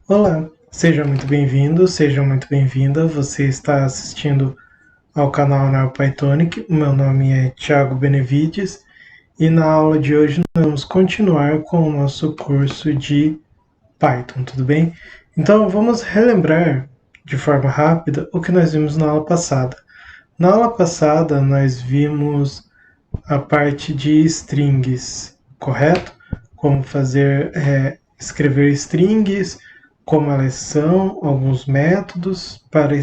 Olá, seja muito bem-vindo, seja muito bem-vinda. Você está assistindo ao canal NeoPythonic. Meu nome é Thiago Benevides e na aula de hoje nós vamos continuar com o nosso curso de Python, tudo bem? Então vamos relembrar de forma rápida o que nós vimos na aula passada. Na aula passada nós vimos a parte de strings, correto? Como escrever strings, como elas são, alguns métodos para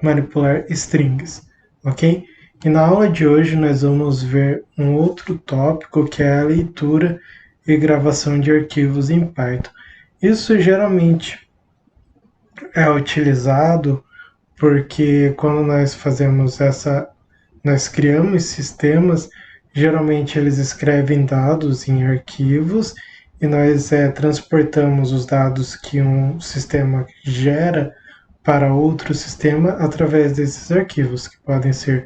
manipular strings, ok? E na aula de hoje nós vamos ver um outro tópico que é a leitura e gravação de arquivos em Python. Isso geralmente é utilizado porque quando nós criamos sistemas, geralmente eles escrevem dados em arquivos e nós transportamos os dados que um sistema gera para outro sistema através desses arquivos, que podem ser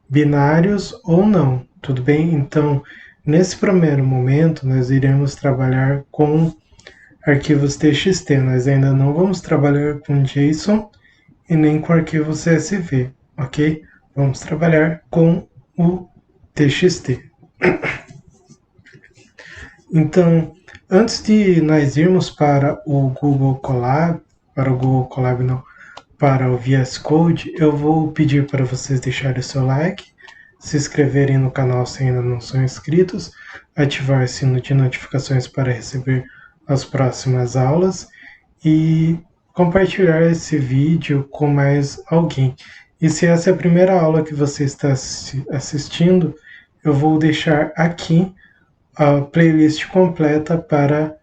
binários ou não, tudo bem? Então, nesse primeiro momento, nós iremos trabalhar com arquivos TXT, nós ainda não vamos trabalhar com JSON e nem com arquivo CSV, ok? Vamos trabalhar com o TXT. Então, antes de nós irmos para o Google Colab, para o VS Code, eu vou pedir para vocês deixarem o seu like, se inscreverem no canal se ainda não são inscritos, ativar o sino de notificações para receber as próximas aulas e compartilhar esse vídeo com mais alguém. E se essa é a primeira aula que você está assistindo, eu vou deixar aqui a playlist completa para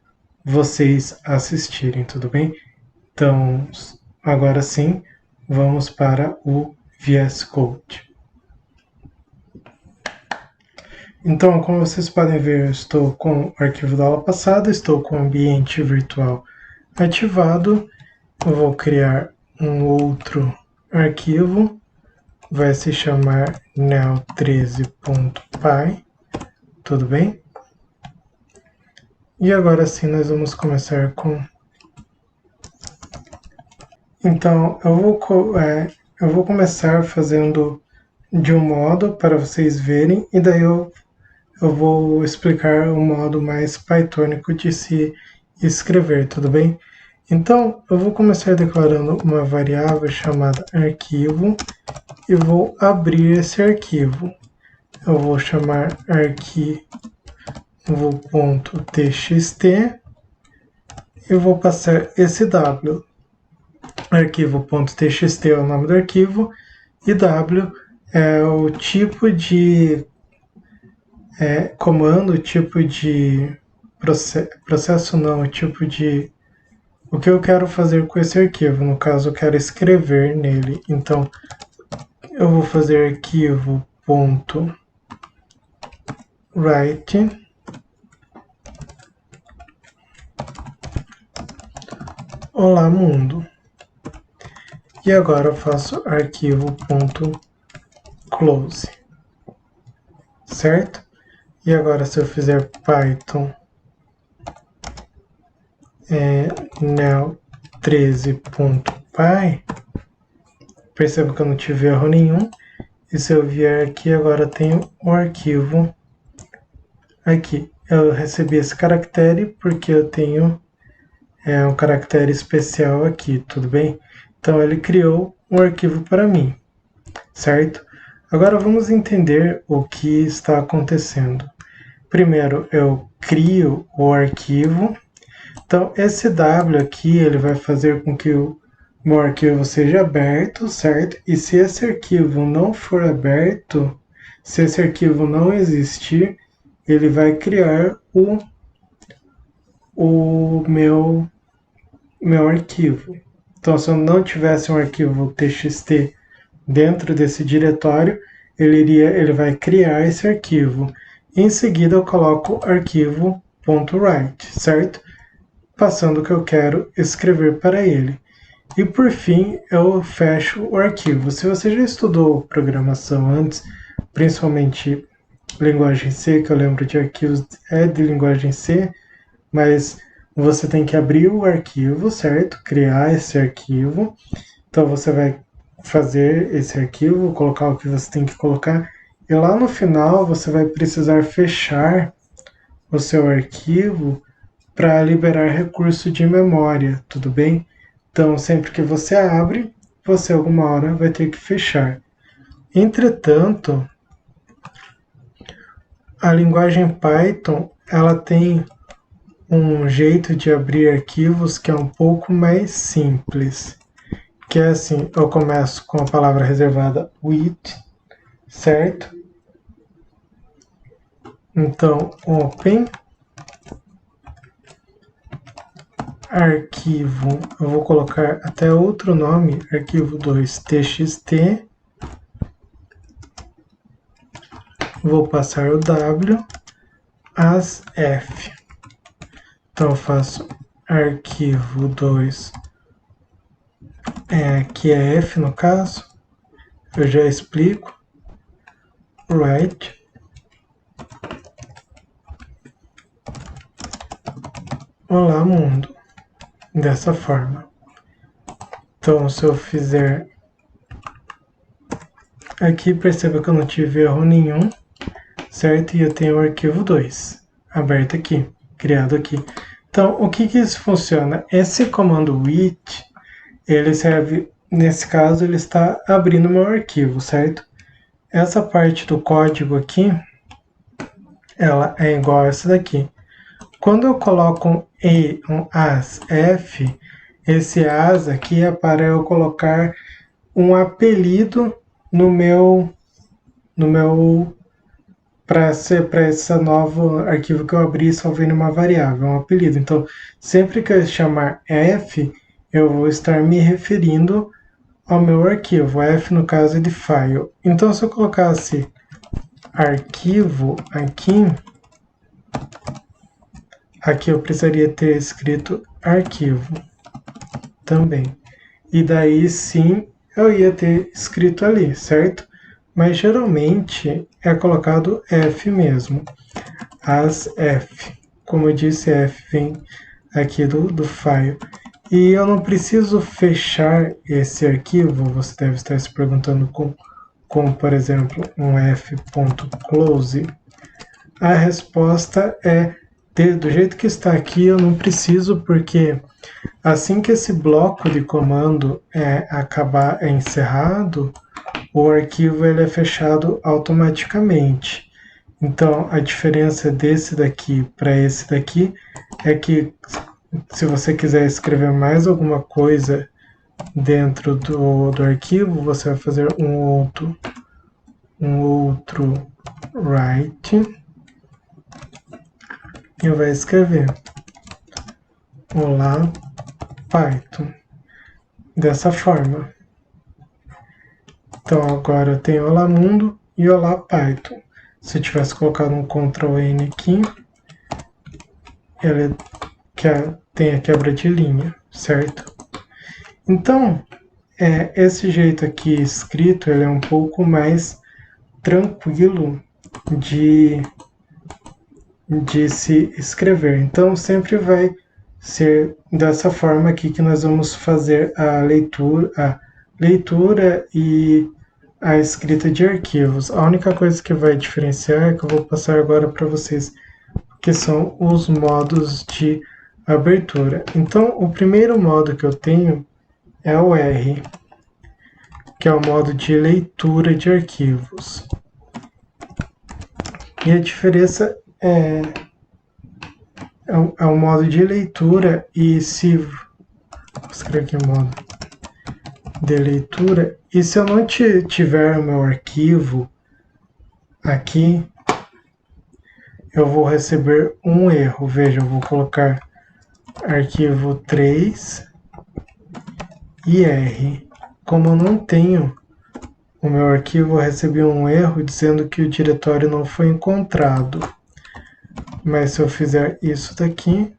vocês assistirem, tudo bem? Então, agora sim, vamos para o VS Code. Então, como vocês podem ver, eu estou com o arquivo da aula passada, estou com o ambiente virtual ativado. Eu vou criar um outro arquivo, vai se chamar neo13.py, tudo bem? E agora sim nós vamos começar com... Então, eu vou começar fazendo de um modo para vocês verem, e daí eu vou explicar o modo mais pythonico de se escrever, tudo bem? Então, eu vou começar declarando uma variável chamada arquivo e vou abrir esse arquivo. Eu vou chamar arquivo.txt e vou passar esse w. Arquivo.txt é o nome do arquivo e w é o tipo de comando, o tipo de processo não, o tipo de o que eu quero fazer com esse arquivo. No caso, eu quero escrever nele. Então, eu vou fazer arquivo.write olá mundo. E agora eu faço arquivo.close. Certo? E agora se eu fizer Python neo13.py, perceba que eu não tive erro nenhum. E se eu vier aqui, agora tenho o arquivo aqui. Eu recebi esse caractere porque eu tenho um caractere especial aqui, tudo bem? Então ele criou um arquivo para mim, certo? Agora vamos entender o que está acontecendo. Primeiro eu crio o arquivo. Então esse W aqui ele vai fazer com que o meu arquivo seja aberto, certo? E se esse arquivo não for aberto, se esse arquivo não existir, ele vai criar o meu arquivo. Então, se eu não tivesse um arquivo txt dentro desse diretório, ele vai criar esse arquivo. Em seguida, eu coloco arquivo.write, certo? Passando o que eu quero escrever para ele. E por fim, eu fecho o arquivo. Se você já estudou programação antes, principalmente linguagem C, que eu lembro de arquivos de linguagem C, mas você tem que abrir o arquivo, certo? Criar esse arquivo. Então você vai fazer esse arquivo, colocar o que você tem que colocar, e lá no final você vai precisar fechar o seu arquivo para liberar recurso de memória, tudo bem? Então sempre que você abre, você alguma hora vai ter que fechar. Entretanto, a linguagem Python ela tem um jeito de abrir arquivos que é um pouco mais simples, que é assim, eu começo com a palavra reservada with, certo? Então, open, arquivo, eu vou colocar até outro nome, arquivo 2 txt, vou passar o W, as F. Então eu faço arquivo 2, que é F no caso, eu já explico, write, olá mundo, dessa forma. Então se eu fizer aqui, perceba que eu não tive erro nenhum, certo? E eu tenho o arquivo 2 aberto aqui, criado aqui. Então, o que isso funciona? Esse comando with, ele serve, nesse caso, ele está abrindo meu arquivo, certo? Essa parte do código aqui, ela é igual a essa daqui. Quando eu coloco um E, um as, F, esse as aqui é para eu colocar um apelido no meu para esse novo arquivo que eu abri e salvei numa variável, um apelido. Então, sempre que eu chamar F, eu vou estar me referindo ao meu arquivo. F, no caso, é de file. Então, se eu colocasse arquivo aqui eu precisaria ter escrito arquivo também. E daí, sim, eu ia ter escrito ali, certo? Mas geralmente é colocado F mesmo, as F. Como eu disse, F vem aqui do file. E eu não preciso fechar esse arquivo, você deve estar se perguntando com por exemplo, um f.close. A resposta é, do jeito que está aqui, eu não preciso, porque assim que esse bloco de comando é encerrado, o arquivo ele é fechado automaticamente. Então, a diferença desse daqui para esse daqui é que se você quiser escrever mais alguma coisa dentro do arquivo, você vai fazer um outro write e vai escrever olá Python dessa forma. Então agora eu tenho olá mundo e olá Python. Se eu tivesse colocado um Ctrl N aqui, ele tem a quebra de linha, certo? Então, esse jeito aqui escrito, ele é um pouco mais tranquilo de se escrever. Então, sempre vai ser dessa forma aqui que nós vamos fazer a leitura e a escrita de arquivos. A única coisa que vai diferenciar é que eu vou passar agora para vocês, que são os modos de abertura. Então, o primeiro modo que eu tenho é o R, que é o modo de leitura de arquivos. E a diferença é o modo de leitura, e se vou escrever aqui o modo de leitura, e se eu não tiver o meu arquivo aqui, eu vou receber um erro. Veja, eu vou colocar arquivo 3 e R. Como eu não tenho o meu arquivo, eu recebi um erro dizendo que o diretório não foi encontrado. Mas se eu fizer isso daqui,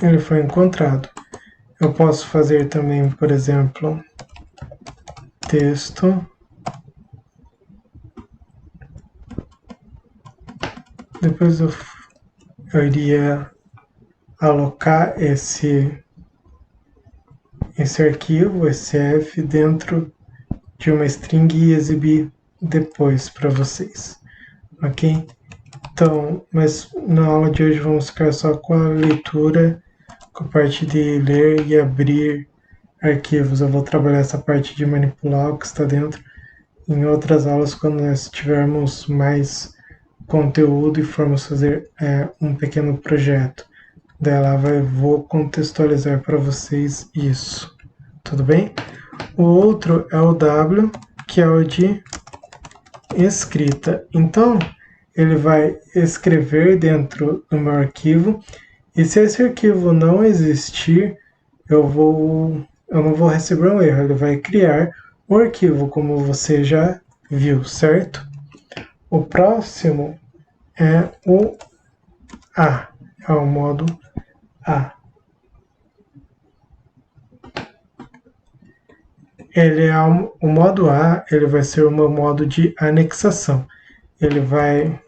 ele foi encontrado. Eu posso fazer também, por exemplo, texto Depois eu iria alocar esse arquivo, esse F, dentro de uma string e exibir depois para vocês, ok? Então, mas na aula de hoje vamos ficar só com a leitura, com a parte de ler e abrir arquivos. Eu vou trabalhar essa parte de manipular o que está dentro em outras aulas, quando nós tivermos mais conteúdo e formos fazer um pequeno projeto. Daí vou contextualizar para vocês isso, tudo bem? O outro é o W, que é o de escrita. Então, ele vai escrever dentro do meu arquivo, e se esse arquivo não existir, eu não vou receber um erro, ele vai criar o arquivo, como você já viu, certo? O próximo é o A, é o modo A. O modo A, ele vai ser o meu modo de anexação. Ele vai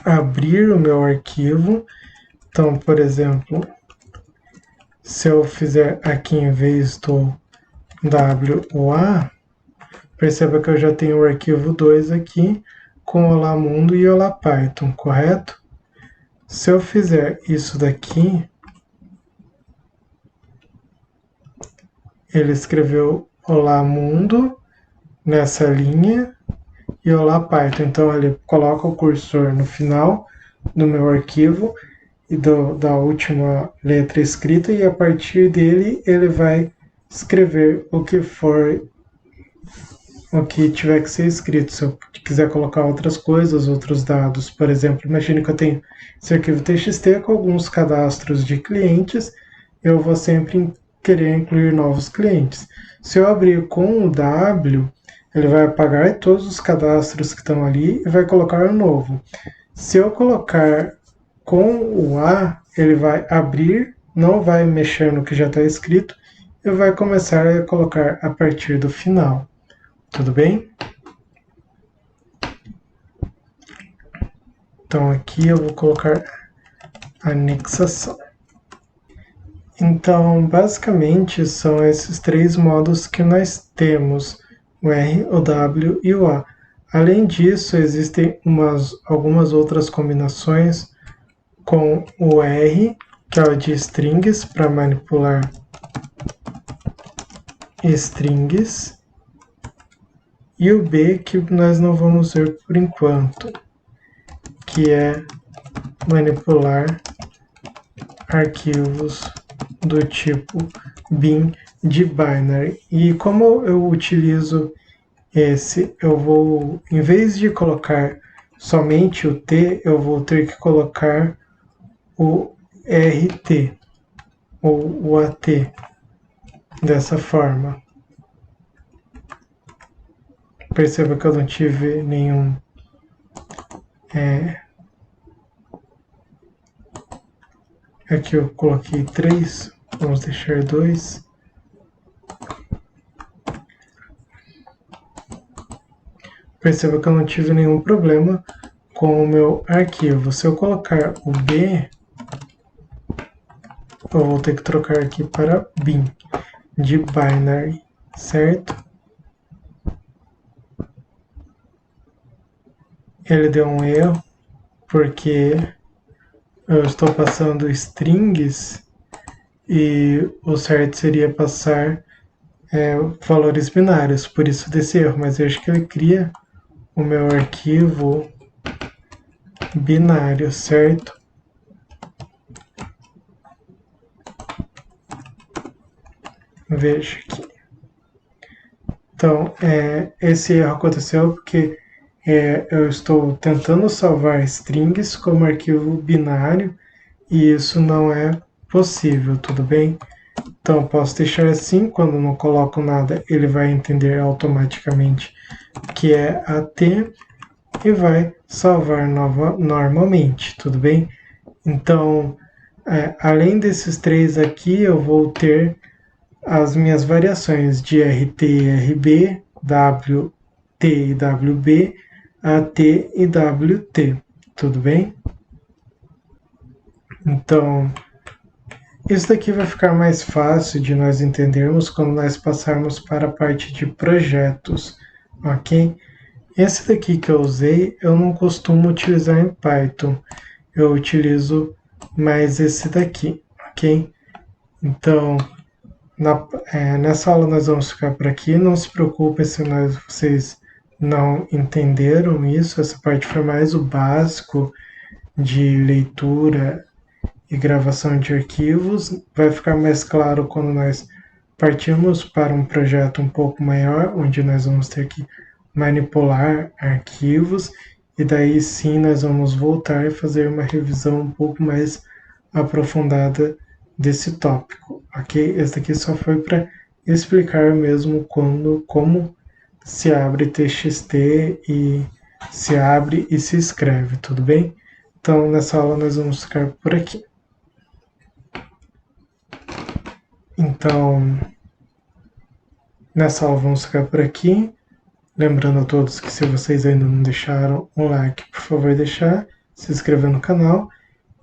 abrir o meu arquivo. Então, por exemplo, se eu fizer aqui em vez do W o A, perceba que eu já tenho o arquivo 2 aqui com Olá Mundo e Olá Python, correto? Se eu fizer isso daqui, ele escreveu Olá Mundo nessa linha e Olá Python. Então ele coloca o cursor no final do meu arquivo e da última letra escrita, e a partir dele ele vai escrever o que tiver que ser escrito. Se eu quiser colocar outras coisas, outros dados, por exemplo, imagine que eu tenho esse arquivo TXT com alguns cadastros de clientes, eu vou sempre querer incluir novos clientes. Se eu abrir com o W, ele vai apagar todos os cadastros que estão ali e vai colocar um novo. Se eu colocar com o A, ele vai abrir, não vai mexer no que já está escrito e vai começar a colocar a partir do final. Tudo bem? Então aqui eu vou colocar anexação. Então, basicamente, são esses três modos que nós temos, o R, o W e o A. Além disso, existem algumas outras combinações com o R, que é o de strings, para manipular strings, e o B, que nós não vamos ver por enquanto, que é manipular arquivos do tipo bin de binary. E como eu utilizo esse, em vez de colocar somente o T, eu vou ter que colocar o RT ou o AT dessa forma. Perceba que eu não tive nenhum aqui eu coloquei 3, vamos deixar 2. Perceba que eu não tive nenhum problema com o meu arquivo. Se eu colocar o B, eu vou ter que trocar aqui para bin, de binary, certo? Ele deu um erro, porque eu estou passando strings e o certo seria passar valores binários, por isso desse erro, mas eu acho que ele cria o meu arquivo binário, certo? Veja aqui. Então, esse erro aconteceu porque eu estou tentando salvar strings como arquivo binário e isso não é possível, tudo bem? Então, posso deixar assim, quando não coloco nada, ele vai entender automaticamente que é AT e vai salvar normalmente, tudo bem? Então, além desses três aqui, eu vou ter as minhas variações de RT e RB, WT e WB, AT e WT, tudo bem? Então, isso daqui vai ficar mais fácil de nós entendermos quando nós passarmos para a parte de projetos, ok? Esse daqui que eu usei, eu não costumo utilizar em Python, eu utilizo mais esse daqui, ok? Então, nessa aula nós vamos ficar por aqui, não se preocupem se vocês não entenderam isso, essa parte foi mais o básico de leitura e gravação de arquivos. Vai ficar mais claro quando nós partirmos para um projeto um pouco maior, onde nós vamos ter que manipular arquivos, e daí sim nós vamos voltar e fazer uma revisão um pouco mais aprofundada desse tópico, ok? Esse daqui só foi para explicar mesmo como se abre TXT e se abre e se escreve, tudo bem? Então, nessa aula nós vamos ficar por aqui. Então, nessa aula vamos ficar por aqui. Lembrando a todos que se vocês ainda não deixaram um like, por favor deixar, se inscrever no canal.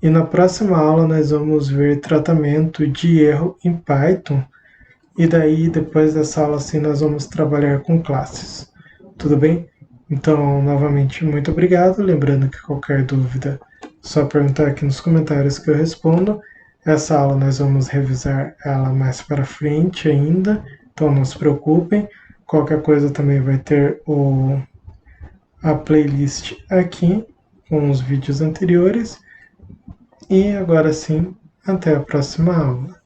E na próxima aula nós vamos ver tratamento de erro em Python. E daí, depois dessa aula, sim, nós vamos trabalhar com classes. Tudo bem? Então, novamente, muito obrigado. Lembrando que qualquer dúvida, só perguntar aqui nos comentários que eu respondo. Essa aula nós vamos revisar ela mais para frente ainda, então não se preocupem. Qualquer coisa também vai ter a playlist aqui com os vídeos anteriores. E agora sim, até a próxima aula.